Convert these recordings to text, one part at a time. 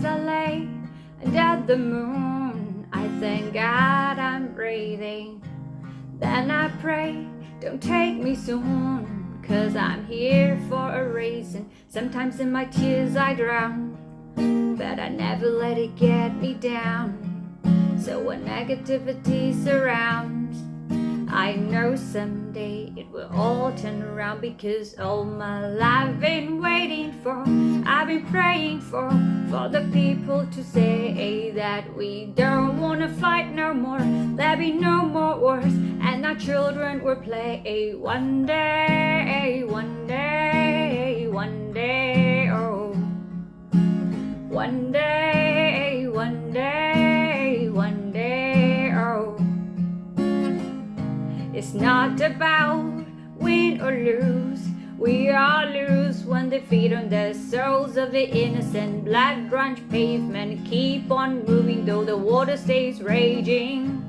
I lay under the moon, I thank God I'm breathing. Then I pray, don't take me soon, 'cause I'm here for a reason. Sometimes in my tears I drown, but I never let it get me down. So when negativity surrounds, I know someday it will all turn around, because all my life I've been waiting for, I've been praying for the people to say that we don't wanna fight no more, there'll be no more wars, and our children will play one day, one day, one day, oh, one day, one day, one day, oh. It's not about win or lose, we all lose when they feed on the souls of the innocent. Blood grunge pavement, keep on moving though the water stays raging.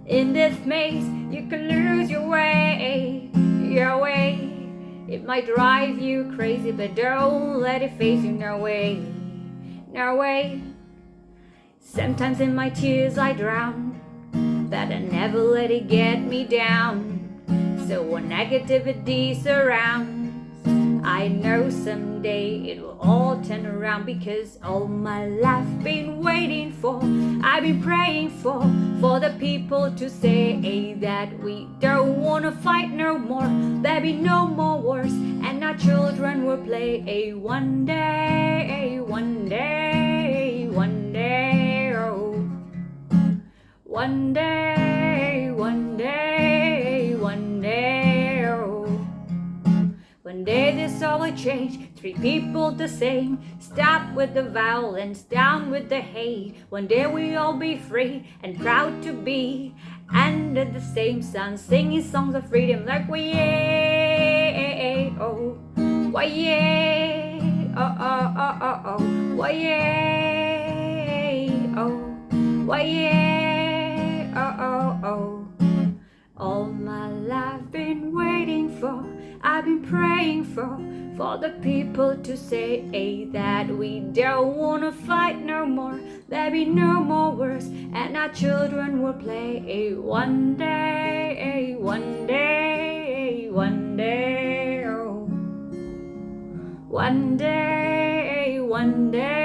In this maze you can lose your way, your way. It might drive you crazy, but don't let it face you, no way, no way. Sometimes in my tears I drown, but I never let it get me down. So when negativity surrounds, I know someday it will all turn around, because all my life been waiting for, I've been praying for the people to say that we don't wanna fight no more, there'll be no more wars, and our children will play one day, one day, one day, oh, one day, one day, one day, oh. One day this all will change, 3 people the same. Stop with the violence, down with the hate. One day we all be free and proud to be under the same sun, singing songs of freedom like we yeah, oh, why yeah, oh, oh, oh, oh, oh, why yeah, oh, why yeah, oh, oh, oh. All my life been waiting for, I've been praying for the people to say that we don't wanna fight no more, there'll be no more wars, and our children will play one day, one day, one day, oh, one day, one day.